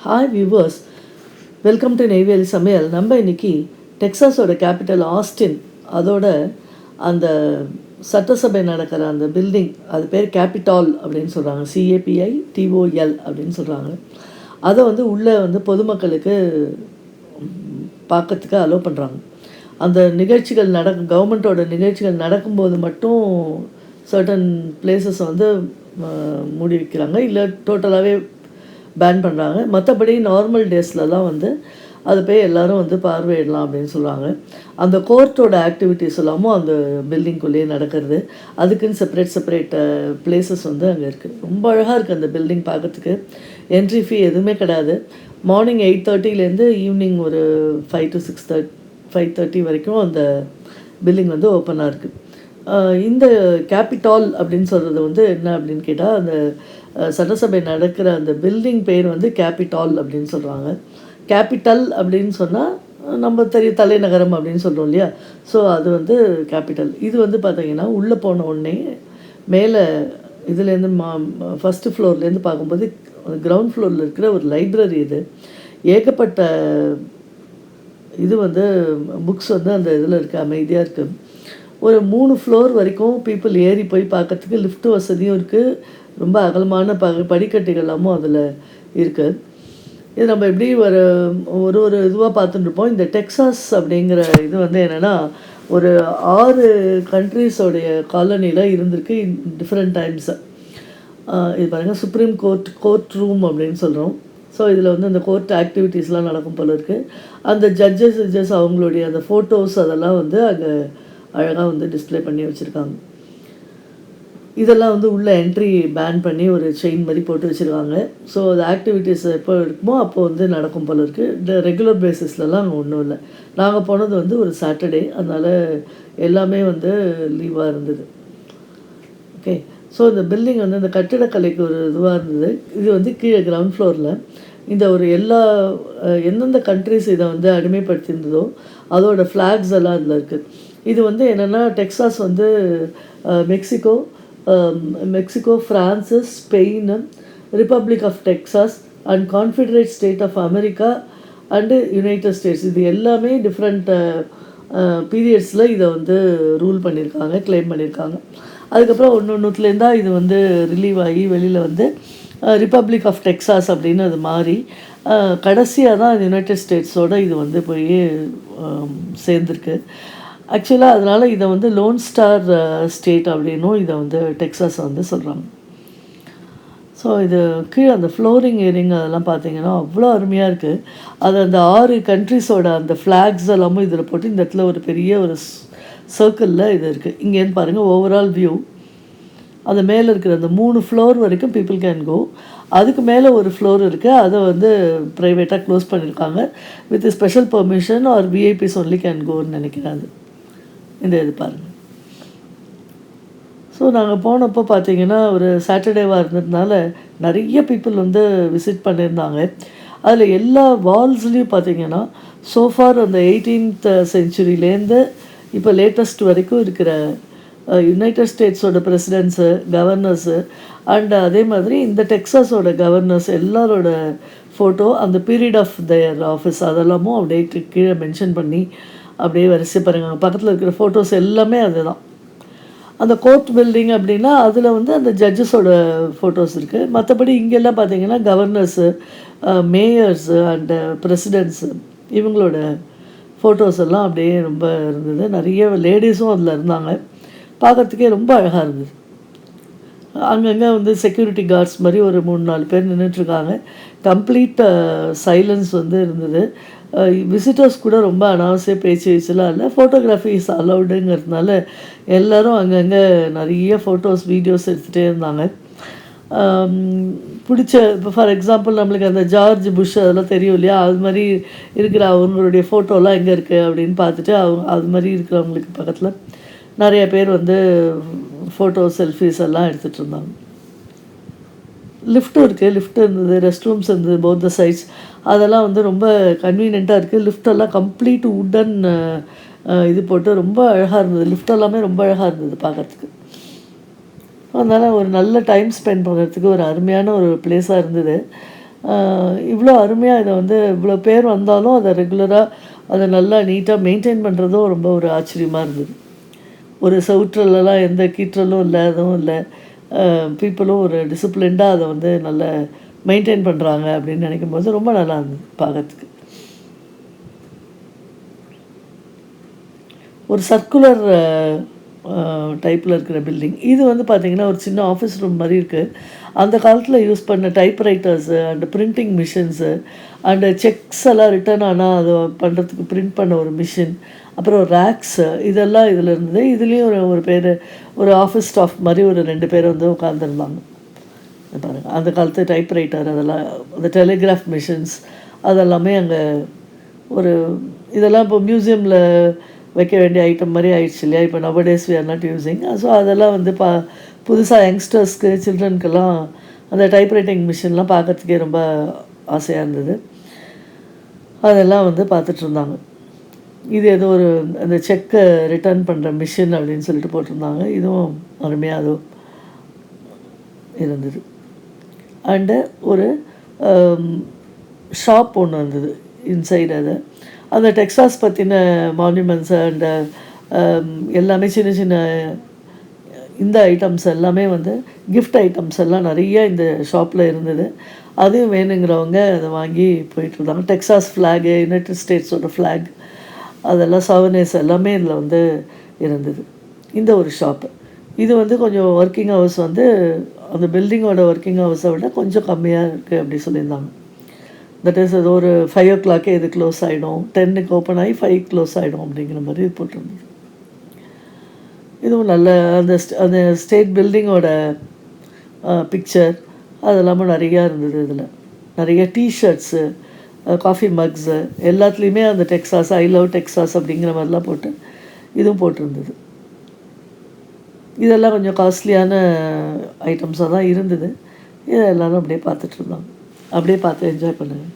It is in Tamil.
Hi viewers, welcome to Neyveli சமையல். நம்ம இன்றைக்கி டெக்சாஸோட கேபிட்டல் ஆஸ்டின், அதோட அந்த சட்டசபை நடக்கிற அந்த பில்டிங், அது பேர் கேபிட்டால் அப்படின்னு சொல்கிறாங்க. CAPITOL அப்படின்னு சொல்கிறாங்க. அதை உள்ளே பொதுமக்களுக்கு பார்க்கறதுக்கு அலோவ் பண்ணுறாங்க. அந்த நிகழ்ச்சிகள் கவர்மெண்ட்டோட நிகழ்ச்சிகள் நடக்கும்போது மட்டும் சர்டன் பிளேசஸ் மூடி வைக்கிறாங்க, இல்லை டோட்டலாகவே பேன் பண்ணுறாங்க. மற்றபடி நார்மல் டேஸ்லலாம் அது போய் எல்லோரும் பார்வையிடலாம் அப்படின்னு சொல்கிறாங்க. அந்த கோர்ட்டோட ஆக்டிவிட்டீஸ் எல்லாமும் அந்த பில்டிங்குள்ளேயே நடக்கிறது. அதுக்குன்னு செப்பரேட் பிளேசஸ் அங்கே இருக்குது. ரொம்ப அழகாக இருக்குது அந்த பில்டிங் பார்க்கறதுக்கு. என்ட்ரி ஃபீ எதுவுமே கிடையாது. மார்னிங் 8:30லேருந்து ஈவினிங் ஒரு 5 to 5:30 வரைக்கும் அந்த பில்டிங் ஓப்பனாக இருக்குது. இந்த கேபிட்டால் அப்படின்னு சொல்கிறது என்ன அப்படின்னு கேட்டால், அந்த சட்டசபை நடக்கிற அந்த பில்டிங் பேர் கேபிட்டால் அப்படின்னு சொல்கிறாங்க. கேபிட்டல் அப்படின்னு சொன்னால் நம்ம தலைநகரம் அப்படின்னு சொல்கிறோம் இல்லையா. ஸோ அது கேபிட்டல். இது பார்த்திங்கன்னா உள்ளே போன உடனே மேலே இதுலேருந்து ஃபஸ்ட்டு ஃப்ளோர்லேருந்து பார்க்கும்போது கிரவுண்ட் ஃப்ளோரில் இருக்கிற ஒரு லைப்ரரி. இது ஏகப்பட்ட இது புக்ஸ் அந்த இதில் இருக்குது, அமைதியாக இருக்குது. ஒரு 3 ஃப்ளோர் வரைக்கும் பீப்புள் ஏறி போய் பார்க்கறதுக்கு லிஃப்ட் வசதியும் இருக்குது. ரொம்ப அகலமான படிக்கட்டுகளாமும் அதில் இருக்குது. இது நம்ம எப்படி ஒரு இதுவாக பார்த்துட்டுருப்போம். இந்த டெக்சாஸ் அப்படிங்கிற இது என்னென்னா, ஒரு 6 கண்ட்ரீஸோடைய காலனியில் இருந்திருக்கு டிஃப்ரெண்ட் டைம்ஸு. இது பாருங்கள், சுப்ரீம் கோர்ட் ரூம் அப்படின்னு சொல்கிறோம். ஸோ இதில் அந்த கோர்ட் ஆக்டிவிட்டீஸ்லாம் நடக்கும் போல இருக்குது. அந்த ஜட்ஜஸ் அவங்களுடைய அந்த ஃபோட்டோஸ் அதெல்லாம் அங்கே அழகாக டிஸ்பிளே பண்ணி வச்சுருக்காங்க. இதெல்லாம் உள்ளே என்ட்ரி பேன் பண்ணி ஒரு செயின் மாதிரி போட்டு வச்சுருக்காங்க. ஸோ அது ஆக்டிவிட்டீஸ் எப்போ இருக்குமோ அப்போது நடக்கும் போல இருக்குது. இந்த ரெகுலர் பேசிஸ்லலாம் அங்கே ஒன்றும் இல்லை. நாங்கள் போனது ஒரு சாட்டர்டே, அதனால் எல்லாமே லீவாக இருந்தது. ஓகே. ஸோ இந்த பில்டிங் இந்த கட்டிடக்கலைக்கு ஒரு இதுவாக இருந்தது. இது கீழே கிரவுண்ட் ஃப்ளோரில் இந்த ஒரு எந்தெந்த கண்ட்ரிஸ் இதை அடிமைப்படுத்தியிருந்ததோ அதோட ஃப்ளாக்ஸ் எல்லாம் அதில் இருக்குது. இது என்னென்னா, Texas Mexico, France, Spain, republic of Texas and Confederate State of America and United States, இது எல்லாமே டிஃப்ரெண்ட் பீரியட்ஸில் இதை ரூல் பண்ணியிருக்காங்க, கிளைம் பண்ணியிருக்காங்க. அதுக்கப்புறம் ஒன்றுலேருந்தா இது ரிலீவ் ஆகி வெளியில் ரிப்பப்ளிக் ஆஃப் டெக்சாஸ் அப்படின்னு அது மாறி கடைசியாக தான் யுனைடெட் ஸ்டேட்ஸோடு இது போய் சேர்ந்துருக்கு. ஆக்சுவலாக அதனால் இதை லோன் ஸ்டார் ஸ்டேட் அப்படின்னும் இதை டெக்சாஸ் சொல்கிறாங்க. ஸோ இது கீழே அந்த ஃப்ளோரிங் ஏரிங் அதெல்லாம் பார்த்திங்கன்னா அவ்வளோ அருமையாக இருக்குது. அது அந்த 6 கண்ட்ரிஸோட அந்த ஃப்ளாக்ஸ் எல்லாமும் இதில் போட்டு இந்த இடத்துல ஒரு பெரிய ஒரு சர்க்கிளில் இது இருக்குது. இங்கேருந்து பாருங்கள், ஓவரால் வியூ. அது மேலே இருக்கிற அந்த 3 ஃப்ளோர் வரைக்கும் பீப்புள் கேன் கோ. அதுக்கு மேலே ஒரு ஃப்ளோர் இருக்குது, அதை ப்ரைவேட்டாக க்ளோஸ் பண்ணியிருக்காங்க. With special permission or VIPs only can கோன்னு நினைக்கிறாங்க. இந்த இது பாருங்கள். ஸோ நாங்கள் போனப்போ பார்த்திங்கன்னா ஒரு சாட்டர்டேவாக இருந்ததுனால நிறைய பீப்புள் விசிட் பண்ணியிருந்தாங்க. அதில் எல்லா வால்ஸ்லேயும் பார்த்திங்கன்னா சோஃபார் அந்த 18th செஞ்சுரியிலேருந்து இப்போ லேட்டஸ்ட் வரைக்கும் இருக்கிற யுனைடெட் ஸ்டேட்ஸோட பிரசிடென்ட்ஸு, கவர்னர்ஸு அண்ட் அதே மாதிரி இந்த டெக்சாஸோட கவர்னர்ஸ் எல்லாரோட ஃபோட்டோ, அந்த பீரியட் ஆஃப் தயர் ஆஃபீஸ் அதெல்லாமும் அப்படியே கீழே மென்ஷன் பண்ணி அப்படியே வரிசை பாருங்க. பக்கத்தில் இருக்கிற ஃபோட்டோஸ் எல்லாமே அதுதான். அந்த கோர்ட் பில்டிங் அப்படின்னா அதில் அந்த ஜட்ஜஸோட ஃபோட்டோஸ் இருக்குது. மற்றபடி இங்கெல்லாம் பார்த்திங்கன்னா கவர்னர்ஸு, மேயர்ஸு அண்டு பிரசிடென்ட்ஸு இவங்களோட ஃபோட்டோஸ் எல்லாம் அப்படியே ரொம்ப இருந்தது. நிறைய லேடிஸும் அதில் இருந்தாங்க. பார்க்குறதுக்கே ரொம்ப அழகாக இருந்தது. அங்கங்கே செக்யூரிட்டி கார்ட்ஸ் மாதிரி ஒரு 3-4 பேர் நின்றுட்டுருக்காங்க. கம்ப்ளீட் சைலன்ஸ் இருந்தது. விசிட்டர்ஸ் கூட ரொம்ப அனாவசிய பேச்செல்லாம் இல்லை. ஃபோட்டோகிராஃபிஸ் அலவுடுங்கிறதுனால எல்லோரும் அங்கங்கே நிறைய ஃபோட்டோஸ், வீடியோஸ் எடுத்துகிட்டே இருந்தாங்க. பிடிச்ச இப்போ ஃபார் எக்ஸாம்பிள் நம்மளுக்கு அந்த ஜார்ஜ் புஷ் அதெல்லாம் தெரியும் இல்லையா, அது மாதிரி இருக்கிற அவங்களுடைய ஃபோட்டோலாம் எங்கே இருக்குது அப்படின்னு பார்த்துட்டு அது மாதிரி இருக்கிறவங்களுக்கு பக்கத்தில் நிறைய பேர் ஃபோட்டோ, செல்ஃபீஸ் எல்லாம் எடுத்துகிட்டு இருந்தாங்க. லிஃப்ட்டும் இருக்குது, லிஃப்ட் இருந்தது, ரெஸ்ட் ரூம்ஸ் இருந்தது போத் த சைட்ஸ். அதெல்லாம் ரொம்ப கன்வீனியண்ட்டாக இருக்குது. லிஃப்டெல்லாம் கம்ப்ளீட் உட்டன் இது போட்டு ரொம்ப அழகாக இருந்தது. லிஃப்ட் எல்லாமே ரொம்ப அழகாக இருந்தது பார்க்குறதுக்கு. அதனால் ஒரு நல்ல டைம் ஸ்பெண்ட் பண்ணுறதுக்கு ஒரு அருமையான ஒரு பிளேஸாக இருந்தது. இவ்வளோ அருமையாக இதை வந்து இவ்வளோ பேர் வந்தாலும் அதை ரெகுலராக அதை நல்லா நீட்டாக மெயின்டைன் பண்ணுறதும் ரொம்ப ஒரு ஆச்சரியமாக இருந்தது. ஒரு செவுற்றலெல்லாம் எந்த கீற்றலும் இல்லை, எதுவும் இல்லை. பீப்புளும் ஒரு டிசிப்ளின்டாக அதை வந்து நல்லா மெயின்டைன் பண்ணுறாங்க அப்படின்னு நினைக்கும்போது ரொம்ப நல்லா இருந்தது பார்க்கறதுக்கு. ஒரு சர்க்குலர் டைப்பில் இருக்கிற பில்டிங். இது வந்து பார்த்திங்கன்னா ஒரு சின்ன ஆஃபீஸ் ரூம் மாதிரி இருக்குது. அந்த காலத்தில் யூஸ் பண்ண typewriters and printing machines and செக்ஸ் எல்லாம் ரிட்டர்ன் ஆனால் அதை பண்ணுறதுக்கு பிரிண்ட் பண்ண ஒரு மிஷின், அப்புறம் ரேக்ஸு, இதெல்லாம் இதில் இருந்தது. இதுலேயும் ஒரு பேர், ஒரு ஆஃபீஸ் ஸ்டாஃப் மாதிரி ஒரு 2 பேர் வந்து உட்காந்துருந்தாங்க. பாருங்கள், அந்த காலத்து டைப்ரைட்டர், அதெல்லாம் அந்த டெலிகிராஃப் மிஷின்ஸ் அதெல்லாமே அங்கே ஒரு இதெல்லாம் இப்போ மியூசியமில் வைக்க வேண்டிய ஐட்டம் மாதிரி ஆயிடுச்சு இல்லையா? இப்போ nowadays we are not using. So அதெல்லாம் வந்து புதுசாக யங்ஸ்டர்ஸ்க்கு, சில்ட்ரனுக்கெல்லாம் அந்த டைப்ரைட்டிங் மிஷின்லாம் பார்க்கறதுக்கே ரொம்ப ஆசையாக இருந்தது. அதெல்லாம் வந்து பார்த்துட்ருந்தாங்க. இது ஏதோ ஒரு அந்த செக்கை ரிட்டர்ன் பண்ணுற மிஷின் அப்படின்னு சொல்லிட்டு போட்டிருந்தாங்க. இதுவும் அருமையாக அதுவும் இருந்தது. அண்டு ஒரு ஷாப் ஒன்று இருந்தது இன்சைடு. அது அந்த டெக்ஸாஸ் பற்றின மான்யூமெண்ட்ஸு அண்ட் எல்லாமே சின்ன சின்ன இந்த ஐட்டம்ஸ் எல்லாமே வந்து கிஃப்ட் ஐட்டம்ஸ் எல்லாம் நிறைய இந்த ஷாப்பில் இருந்தது. அதையும் வேணுங்கிறவங்க அதை வாங்கி போயிட்டுருந்தாங்க. டெக்ஸாஸ் ஃப்ளாகு, யுனைடெட் ஸ்டேட்ஸோட ஃப்ளாக், அதெல்லாம் சவனேஸ் எல்லாமே இதில் வந்து இருந்தது. இந்த ஒரு ஷாப்பு இது வந்து கொஞ்சம் ஒர்க்கிங் ஹவர்ஸ் வந்து அந்த பில்டிங்கோட ஒர்க்கிங் ஹவர்ஸை விட கொஞ்சம் கம்மியாக இருக்குது அப்படி சொல்லியிருந்தாங்க. தட் இஸ் அது ஒரு 5 o'clock இது க்ளோஸ் ஆகிடும், 10க்கு ஓப்பன் ஆகி 5 க்ளோஸ் ஆகிடும் அப்படிங்கிற மாதிரி போட்டிருந்தது. இதுவும் நல்ல அந்த ஸ்டேட் பில்டிங்கோட பிக்சர் அதெல்லாமும் நிறையா இருந்தது. இதில் நிறைய டிஷர்ட்ஸு, காஃபி மக்ஸு எல்லாத்துலேயுமே அந்த டெக்ஸாஸ், ஐ லவ் டெக்ஸாஸ் அப்படிங்கிற மாதிரிலாம் போட்டு இதுவும் போட்டிருந்தது. இதெல்லாம் கொஞ்சம் காஸ்ட்லியான ஐட்டம்ஸாக தான் இருந்தது. இதை எல்லோரும் அப்படியே பார்த்துட்ருந்தாங்க. அப்படியே பார்த்து என்ஜாய் பண்ணுங்கள்.